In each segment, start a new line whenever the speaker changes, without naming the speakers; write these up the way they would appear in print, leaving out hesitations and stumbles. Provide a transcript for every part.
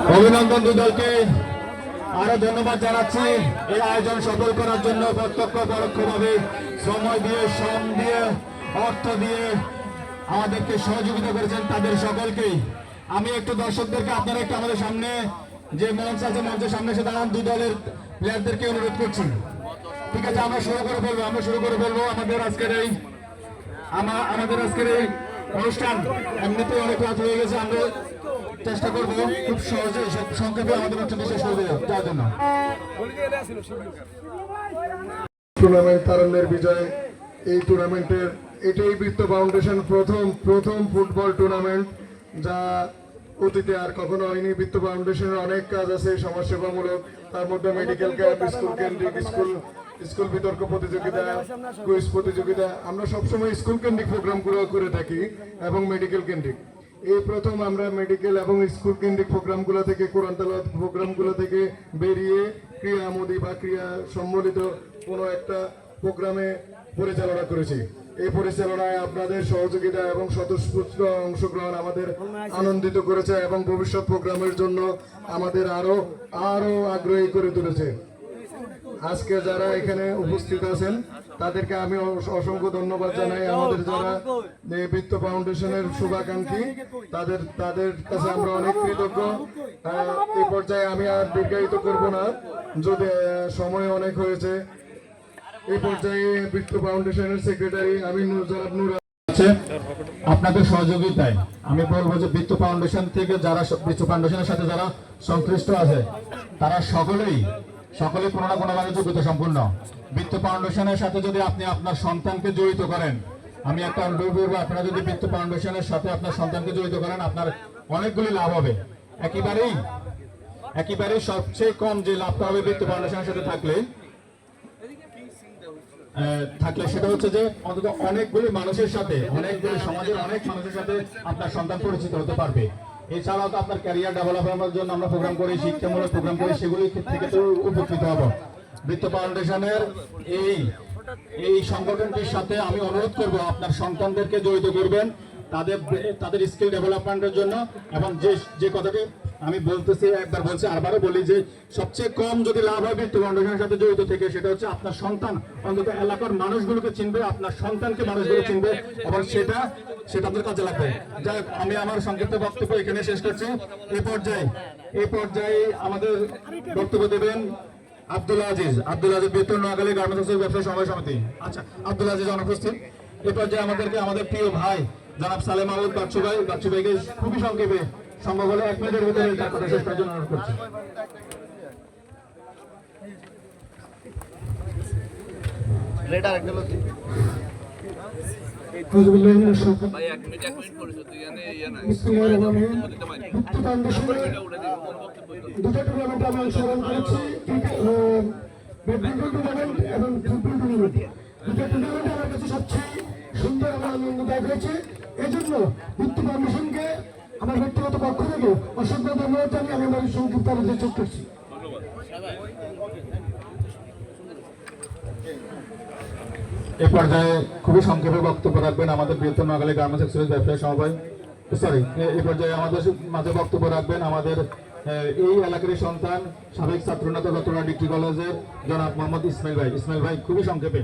অভিনন্দন দুদলকে আরো ধন্যবাদ জানাচ্ছি এই আয়োজন সফল করার জন্য প্রত্যক্ষ পরোক্ষভাবে সময় দিয়ে শ্রম দিয়ে অর্থ দিয়ে আমাদেরকে সহযোগিতা করেছেন তাদের সকলকেই। আমি একটু দর্শকদেরকে আপনারা একটু আমাদের সামনে যে মঞ্চ আছে মঞ্চের সামনে এসে দাঁড়ান, দুই দলের প্লেয়ারদেরকে অনুরোধ করছি। ঠিক আছে, আমরা শুরু করে ফেলবো আমাদের আজকের এই অনুষ্ঠান। এমনিতে অনেক রাত হয়ে গেছে, আমরা চেষ্টা করবো খুব সহজে সংক্ষেপে আমাদের অনুষ্ঠানটি শেষ করে যাওয়ার জন্য।
টুর্নামেন্ট তারুণ্যের বিজয়। এই টুর্নামেন্টের এটাই বৃত্ত ফাউন্ডেশন প্রথম ফুটবল টুর্নামেন্ট, যা অতীতে আর কখনো হয়নি। বৃত্ত ফাউন্ডেশনের অনেক কাজ আছে সমাজসেবামূলক, তার মধ্যে মেডিকেল ক্যাম্প, স্কুল কেন্দ্রিক স্কুল বিতর্ক প্রতিযোগিতা, কুইজ প্রতিযোগিতা। আমরা সবসময় স্কুল কেন্দ্রিক প্রোগ্রামগুলো করে থাকি এবং মেডিকেল কেন্দ্রিক। এই প্রথম আমরা মেডিকেল এবং স্কুল কেন্দ্রিক প্রোগ্রামগুলো থেকে, কোরআন তেলাওয়াত প্রোগ্রামগুলো থেকে বেরিয়ে ক্রিয়ামোদী বা ক্রিয়া সম্বলিত কোনো একটা প্রোগ্রামে পরিচালনা করেছি। এই পরিচালনায় আপনাদের সহযোগিতা এবং স্বতঃস্ফূর্ত অংশগ্রহণ আমাদের আনন্দিত করেছে এবং ভবিষ্যৎ প্রোগ্রামের জন্য আমাদের আরো আগ্রহী করে তুলেছে। আজকে যারা এখানে উপস্থিত আছেন তাদেরকে আমি অসংখ্য ধন্যবাদ জানাই। আমাদের যারা বৃত্ত ফাউন্ডেশনের শুভাকাঙ্ক্ষী তাদের কাছে আমরা অনেক কৃতজ্ঞ। এই পর্যায়ে আমি আর দীর্ঘায়িত করব না, যদি সময় অনেক হয়েছে। এই পর্যায়ে বৃত্ত ফাউন্ডেশনের সেক্রেটারি আমি জনাব নূর
আপনাদের সহযোগিতায় আমি বলবো যে বৃত্ত ফাউন্ডেশন থেকে যারা বৃত্ত ফাউন্ডেশনের সাথে যারা সংশ্লিষ্ট আছে তারা সকলেই কোনো না কোনোভাবে যোগ্যতা সম্পূর্ণ। বৃত্ত ফাউন্ডেশনের সাথে যদি আপনি আপনার সন্তানকে জড়িত করেন, আমি একটা অনুরোধ করবো, আপনারা যদি বৃত্ত ফাউন্ডেশনের সাথে আপনার সন্তানকে জড়িত করেন আপনার অনেকগুলি লাভ হবে। একেবারেই সবচেয়ে কম যে লাভটা হবে বৃত্ত ফাউন্ডেশনের সাথে থাকলে সেটা হচ্ছে যে অন্তত অনেকগুলি মানুষের সাথে, অনেকগুলি সমাজের অনেক মানুষের সাথে আপনার সন্তান পরিচিত হতে পারবে। এছাড়াও তো আপনার ক্যারিয়ার ডেভেলপমেন্টের জন্য আমরা প্রোগ্রাম করি, শিক্ষামূলক প্রোগ্রাম করি, সেগুলি থেকে তো উপকৃত হব। বৃত্ত ফাউন্ডেশনের এই সংগঠনটির সাথে আমি অনুরোধ করব আপনার সন্তানদেরকে জড়িত করবেন তাদের স্কিল ডেভেলপমেন্টের জন্য। এবং যে কথাটি আমি বলতেছি, একবার বলছি আবারও বলি, যে সবচেয়ে কম যদি লাভ হয় বৃত্ত ফাউন্ডেশনের সাথে জড়িত থেকে সেটা হচ্ছে আপনার সন্তান অন্তত এলাকার মানুষগুলোকে চিনবে, আপনার সন্তানকে মানুষগুলো চিনবে এবং সেটা আপনার কাজে লাগবে। যাই হোক, আমি আমার সংক্ষিপ্ত বক্তব্য এখানে শেষ করছি। এই পর্যায়ে আমাদের বক্তব্য দেবেন আব্দুল আজিজ বৃত্ত নোয়াখালী গার্মেন্টস ব্যবসায়ী সমবায় সমিতি। আচ্ছা, আব্দুল আজিজ অনুপস্থিত। এই পর্যায়ে আমাদের প্রিয় ভাই জনাব সালেম আহমদ বাচ্চু ভাইকে খুবই সংক্ষেপে সম্ভব হলে 1 মিনিটের ভিতরে তার কথা শেষ করার জন্য অনুরোধ করছি।
দুটো টুর্নামেন্টে আমি অংশগ্রহণ করেছি, ব্যাডমিন্টন টুর্নামেন্ট এবং ফুটবল টুর্নামেন্ট। দুটো টুর্নামেন্টে আমার কাছে সবচেয়ে সুন্দর এবং আনন্দদায়ক হয়েছে। এই জন্য বৃত্ত ফাউন্ডেশনকে আমার ব্যক্তিগত পক্ষ থেকে অসংখ্য ধন্যবাদ জানিয়ে আমি আমার সংক্ষিপ্ত আলোচনা শেষ করছি।
এ পর্যায়ে খুবই সংক্ষেপে বক্তব্য রাখবেন আমাদের বৃত্ত নোয়াখালী গার্মেন্টস এক্সচেঞ্জ ব্যবসায়ী সমবায় এই পর্যায়ে আমাদের মাঝে বক্তব্য রাখবেন আমাদের এই এলাকার সন্তান, সাবেক ছাত্রনেতা চট্টগ্রাম ডিগ্রি কলেজের জনাব মোহাম্মদ ইসমাইল ভাই খুবই সংক্ষেপে।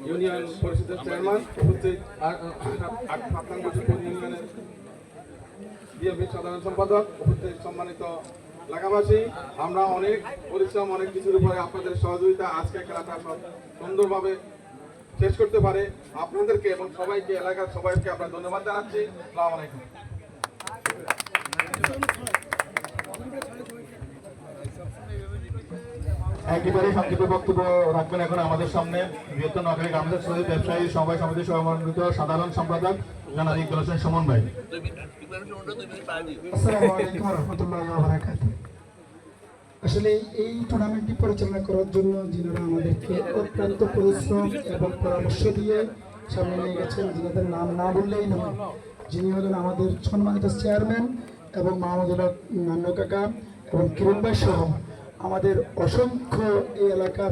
ইউনিয়ন পরিষদের চেয়ারম্যান, সাধারণ সম্পাদক, সম্মানিত এলাকাবাসী, আমরা অনেক পরিশ্রম, অনেক কিছুর উপরে আপনাদের সহযোগিতা আজকে খেলাটা সুন্দরভাবে শেষ করতে পারে। আপনাদেরকে এবং সবাইকে, এলাকার সবাইকে আমরা ধন্যবাদ জানাচ্ছি। আসসালামু আলাইকুম।
একেবারে সংক্ষিপ্ত বক্তব্য রাখবেন এখন আমাদের সামনে বৃত্ত নোয়াখালী গার্মেন্টস ব্যবসায়ী সমবায় সমিতির সমন্বিত সাধারণ সম্পাদক জনাব ইকবাল হোসেন সুমন ভাই।
আসসালামু আলাইকুম ওয়া রাহমাতুল্লাহি ওয়া বারাকাতুহু। আসলে এই টুর্নামেন্টটি পরিচালনা করার জন্য যিনারা আমাদেরকে অত্যন্ত পরিশ্রম এবং পরামর্শ দিয়ে সামনে নিয়ে গেছেন, যিনাদের নাম না বললেই নয়, যিনি হলেন আমাদের সম্মানিত চেয়ারম্যান এবং মাহমুদুল্লাহ নান্নু কাকা এবং কিরণ ভাই সহ আমাদের অসংখ্য এই এলাকার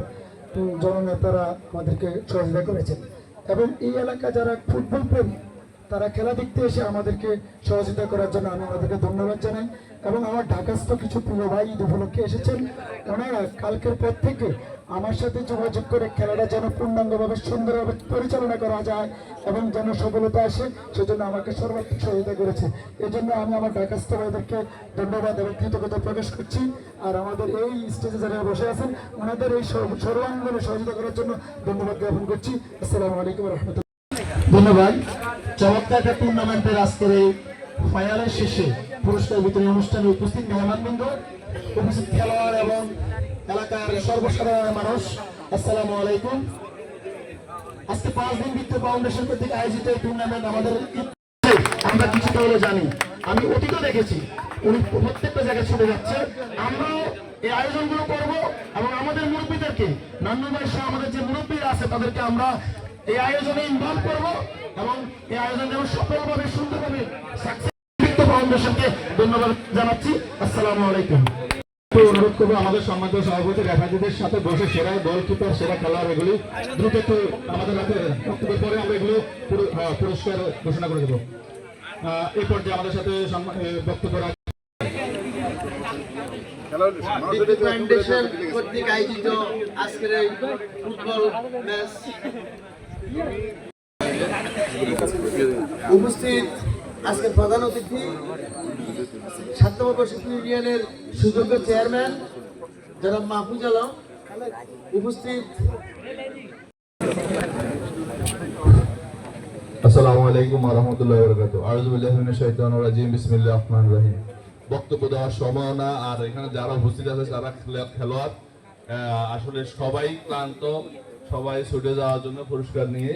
জননেতারা আমাদেরকে সহযোগিতা করেছেন এবং এই এলাকা যারা ফুটবল প্রেমী তারা খেলা দেখতে এসে আমাদেরকে সহযোগিতা করার জন্য আমি আমাদেরকে ধন্যবাদ জানাই এবং আমার ঢাকাস্থ কিছু প্রিয় ভাই ঈদ উপলক্ষে এসেছেন। ওনারা কালকের পর থেকে আমার সাথে যোগাযোগ করে খেলাটা যেন পূর্ণাঙ্গভাবে সুন্দরভাবে পরিচালনা করা যায় এবং যেন সফলতা আসে সেজন্য আমাকে সর্বাত্মক সহযোগিতা করেছে। এই জন্য আমি আমার ঢাকাস্থ ভাইদেরকে ধন্যবাদ এবং কৃতজ্ঞতা প্রকাশ করছি। আর আমাদের এই স্টেজে যারা বসে আছেন ওনাদের এই সর্বাঙ্গনে সহযোগিতা করার জন্য ধন্যবাদ জ্ঞাপন করছি। আসসালামু আলাইকুম রহমতুল্লাহ।
ধন্যবাদ। চমৎকার একটা টুর্নামেন্টের আজকের এই ফাইনালের শেষে পুরস্কার বিতরণী অনুষ্ঠানে উপস্থিত মেহমানবৃন্দ, উপস্থিত খেলোয়াড় এবং এলাকার সর্বসাধারণ মানুষ, আসসালামু আলাইকুম। আজকে 5 দিন বৃত্ত ফাউন্ডেশন কর্তৃক আয়োজিত এই টুর্নামেন্ট আমাদের আমরা কিছুটা হলে জানি, আমি অতীতও দেখেছি উনি প্রত্যেকটা জায়গায় ছুটে যাচ্ছে। আমরাও এই আয়োজনগুলো করব এবং আমাদের মুরব্বীদেরকে নান্নু ভাই সহ আমাদের যে মুরব্বীরা আছে তাদেরকে আমরা এই আয়োজনে ইনভলভ করব এবং এই আয়োজন যেন সফলভাবে সুন্দরভাবে সাকসেস ফাউন্ডেশনকে ধন্যবাদ জানাচ্ছি। আসসালামু আলাইকুম।
অনুরোধ করবো আমাদের সম্মানিত সভাপতি রেফারিদের সাথে বসে সেরা গোলকিপার সেরা খেলোয়াড় এগুলি দ্রুত একটু আমাদের হাতে বক্তব্যের পরে আমরা এগুলো পুরস্কার ঘোষণা করে দেবো। এই পর্যায়ে আমাদের সাথে বক্তব্য
ফাউন্ডেশন কর্তৃক আয়োজিত আজকের এই ফুটবল ম্যাচ উপস্থিত আজকের প্রধান অতিথি 7 নম্বর প্রশিক্ষণ ইউনিয়নের সুযোগ্য চেয়ারম্যান জনাব মাহফুজ আলম, উপস্থিত
আসসালামু আলাইকুম ওয়া রাহমাতুল্লাহি ওয়া বারাকাতুহু। আউযু বিল্লাহি মিনাশ শাইতানির রাজিম। বিসমিল্লাহির রহমানির রহিম। বক্তব্য দেওয়ার সময় না, আর এখানে যারা উপস্থিত আছে যারা খেলোয়াড় আসলে সবাই ক্লান্ত, সবাই ছুটে যাওয়ার জন্য পুরস্কার নিয়ে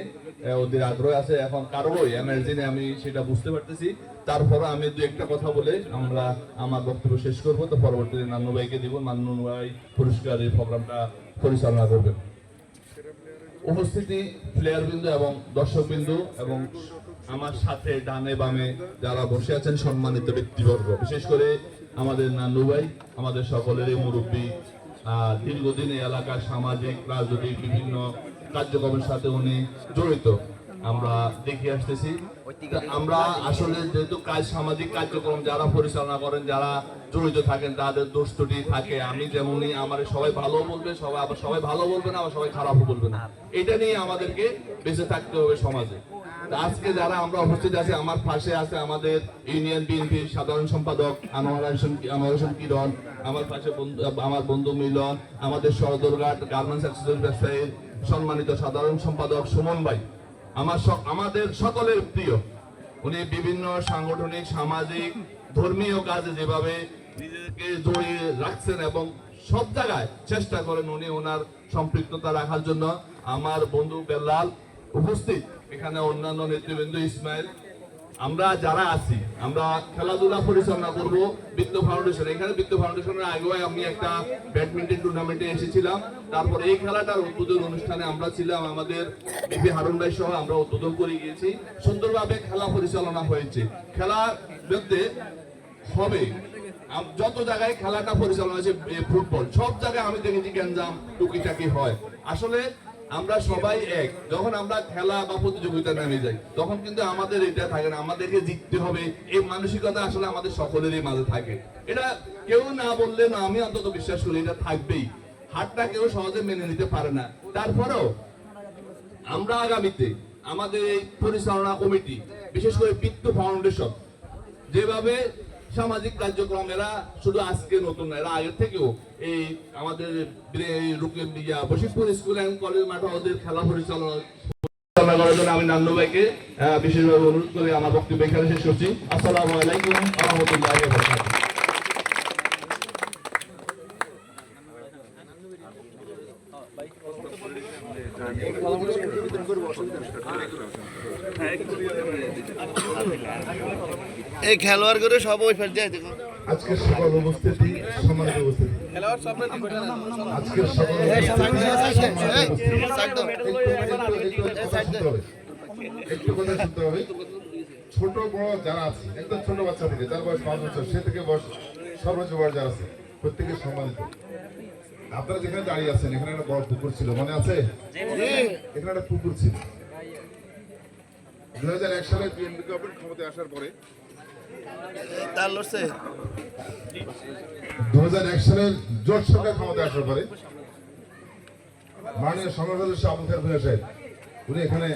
ওদের আগ্রহ আছে। এখন কারোই এনার্জি নেই, আমি সেটা বুঝতে পারতেছি। তারপরে আমি দু একটা কথা বলে আমরা আমার বক্তব্য শেষ করবো, তো পরবর্তীতে নান্নু ভাইকে দিব। নান্নু ভাই পুরস্কারের প্রোগ্রামটা পরিচালনা করবেন। উপস্থিতি প্লেয়ারবৃন্দ এবং দর্শকবৃন্দ এবং আমার সাথে ডানে বামে যারা বসে আছেন সম্মানিত ব্যক্তিবর্গ, বিশেষ করে আমাদের নান্নু ভাই আমাদের সকলেরই মুরব্বী, দীর্ঘদিন এই এলাকার সামাজিক রাজনৈতিক বিভিন্ন কার্যক্রমের সাথে উনি জড়িত, আমরা দেখে আসতেছি। আমরা আসলে যেহেতু সামাজিক কার্যক্রম যারা পরিচালনা করেন, যারা জড়িত থাকেন, তাদের দোষ ত্রুটি থাকে। আমি যেমনই, আমার সবাই ভালো বলবে, সবাই ভালো বলবে না, আবার সবাই খারাপও বলবে না। এটা নিয়ে আমাদেরকে বেঁচে থাকতে হবে সমাজে। আজকে যারা আমরা উপস্থিত আছি, আমার পাশে আছে আমাদের ইউনিয়ন বিএনপির সাধারণ সম্পাদক আনোয়ার হোসেন কিরণ, আমার পাশে আমার বন্ধু মিলন, আমাদের সদরঘাট গার্মেন্টস অ্যাক্সেসরিজ ব্যবসায়ীর সম্মানিত সাধারণ সম্পাদক সুমন ভাই, আমাদের সকলের প্রিয়। উনি বিভিন্ন সাংগঠনিক, সামাজিক, ধর্মীয় কাজে যেভাবে নিজেকে জড়িয়ে রাখছেন এবং সব জায়গায় চেষ্টা করেন উনি ওনার সম্পৃক্ততা রাখার জন্য। আমার বন্ধু বেলাল উপস্থিত, এখানে অন্যান্য নেতৃবৃন্দ, ইসমাইল, আমরা যারা আছি, আমরা খেলাধুলা পরিচালনা করব বৃত্ত ফাউন্ডেশন। এখানে বৃত্ত ফাউন্ডেশনের আগেও আমি একটা ব্যাডমিন্টন টুর্নামেন্টে এসেছিলাম। তারপরে এই খেলাটার উদ্বোধন অনুষ্ঠানে আমরা ছিলাম, আমাদের বিপি হারুন ভাই সহ আমরা উদ্বোধন করে গিয়েছি। সুন্দরভাবে খেলা পরিচালনা হয়েছে। খেলার মধ্যে হবে যত জায়গায় খেলাটা পরিচালনা হয়েছে, ফুটবল সব জায়গায় আমি দেখেছি গ্যাঞ্জাম টুকিটাকি হয়। আসলে আমরা সবাই এক, যখন আমরা খেলা বা প্রতিযোগিতা নেমে যাই তখন কিন্তু আমাদের এটা থাকে না, আমাদেরকে জিততে হবে, এই মানসিকতা আসলে আমাদের সকলেরই মাঝে থাকে। এটা কেউ না বললে না, আমি অন্তত বিশ্বাস করি এটা থাকবেই। হারটা কেউ সহজে মেনে নিতে পারে না। তারপরেও আমরা আগামীতে আমাদের এই পরিচালনা কমিটি, বিশেষ করে বৃত্ত ফাউন্ডেশন যেভাবে সামাজিক কার্যক্রম, এরা শুধু আজকে নতুন না, এরা আগের থেকেও এই আমাদের বশিরপুর স্কুল অ্যান্ড কলেজ মাঠে ওদের খেলা পরিচালনা করার জন্য আমি নান্নু ভাইকে বিশেষভাবে অনুরোধ করে আমার বক্তব্য এখানে শেষ করছি। আসসালামু আলাইকুম ওয়া রাহমাতুল্লাহি ওয়া বারাকাতুহু।
এই খেলোয়াড় করে সব ওই ফের যায় দেখো।
আজকের সকল উপস্থিতি, সম্মানিত উপস্থিতি, আজকের সকল একটু কথা শুনতে হবে। ছোট বড় যারা আছে, একদম ছোট বাচ্চা থেকে যার বয়স 5 বছর, সে থেকে বয়স সর্বোচ্চ বয়স যারা আছে, প্রত্যেকে সম্মানিত।
আপনারা যেখানে দাঁড়িয়ে আছেন এখানে একটা বড় পুকুর ছিল, মনে আছে? এখানে একটা পুকুর ছিল। 2001 সালে বিএনপি গভর্নমেন্ট ক্ষমতায় আসার পরে 2001 সালে জোট সরকার ক্ষমতায় আসার পরে মাননীয় সংসদ সদস্য আবুল খায়ের ভূঁইয়া সাহেব উনি এখানে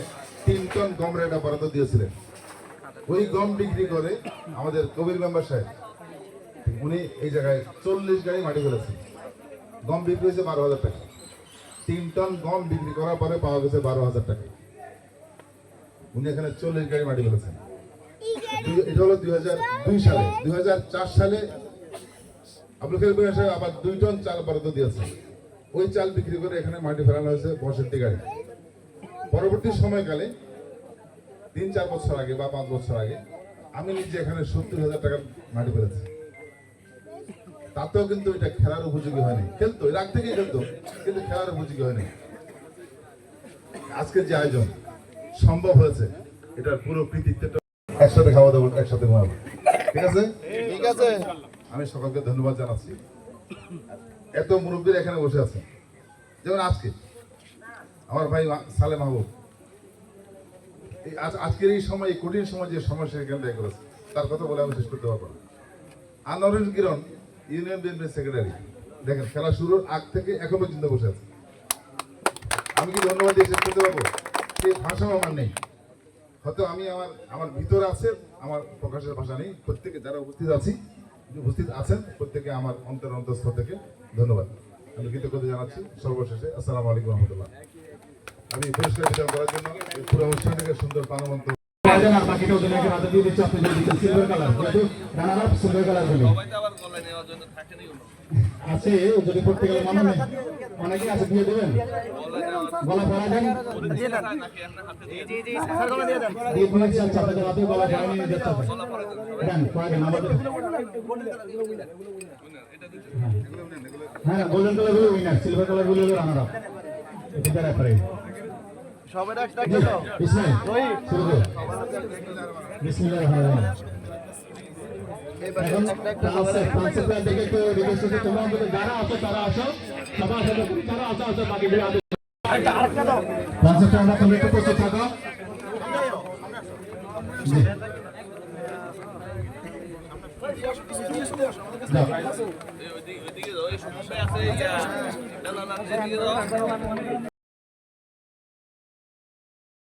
3 টন গমের একটা বরাদ্দ দিয়েছিলেন। ওই গম বিক্রি করে আমাদের কবির মেম্বার সাহেব উনি এই জায়গায় 40 গাড়ি মাটি ফেলেছেন। গম বিক্রি হয়েছে 12,000 টাকা। 3 টন গম বিক্রি করার পরে পাওয়া গেছে 12,000 টাকা। উনি এখানে 40 গাড়ি মাটি ফেলেছেন। এটা হলো 2002 সালে। 2004 সালে আবুল খায়ের ভূঁইয়া সাহেব আবার 2 টন চাল বরাদ্দ দিয়েছেন। ওই চাল বিক্রি করে এখানে মাটি ফেলানো হয়েছে 65 গাড়ি। পরবর্তী সময়কালে 3-4 বছর আগে বা 5 বছর আগে আমি নিজে এখানে 70,000 টাকার মাটি ফেলেছি। তাতেও কিন্তু এটা খেলার উপযোগী হয়নি। খেলতো, এর আগ থেকেই খেলতো, কিন্তু খেলার উপযোগী হয়নি। আজকের যে আয়োজন সম্ভব হয়েছে এটার পুরো কৃতিত্বটা একসাথে খাওয়া দাওয়া, একসাথে ঘুমাবো। ঠিক আছে? ঠিক আছে। আমি সকলকে ধন্যবাদ জানাচ্ছি। এত মুরব্বীরা এখানে বসে আছে, যেমন আজকে আমার ভাই সালে মাহবুব আজকের এই সময়, এই কঠিন সময় যে সমস্যা এখানে ব্যয় করেছে তার কথা বলে আমি শেষ করতে পারবো না। আনোয়ারুল কিরণ ইউনিয়ন বিএনপির সেক্রেটারি, দেখেন খেলা শুরুর আগ থেকে এখন পর্যন্ত বসে আছে। আমি কি ধন্যবাদ দিয়ে শেষ করতে পারবো? সেই ভাষাও আমার নেই। হয়তো আমি আমার ভিতরে আছে, আমার প্রকাশের ভাষা নেই। প্রত্যেকে যারা উপস্থিত আছেন প্রত্যেকে আমার অন্তঃস্থল থেকে ধন্যবাদ, আমি কৃতজ্ঞতা জানাচ্ছি। সর্বশেষে আসসালামু আলাইকুম রহমতুল্লাহ। আমি পুরস্কার বিতরণ করার জন্য পুরো অনুষ্ঠানটিকে সুন্দর প্রাণবন্ত
আছে, যদি করতে গেলে মনে নেই, অনেকে আছে, দিয়ে দেবেন গলা ভরা দেন, দিয়ে দিয়েছি। আচ্ছা, আপনাদের হাতে গলা ভরা নিয়ে যাচ্ছে দেন, কয়েকদিন আমাদের হ্যাঁ গোল্ডেন কালার গুলো উইনার, সিলভার কালার গুলো রানার আপ। এটা রেফারি সবাই একটা দাও ইসমাইল শুরু করো। বিসমিল্লাহির রহমানির রহিম। এখন ট্রান্সফার দেখে একটু রিকোয়েস্ট করছি, তোমরা আমাদের যারা আছো তারা আসো, সবাই আসো, যারা আসো বাকি দিয়ে আসো। ট্রান্সফার আমরা তোমরা একটু প্রস্তুত থাকো। জি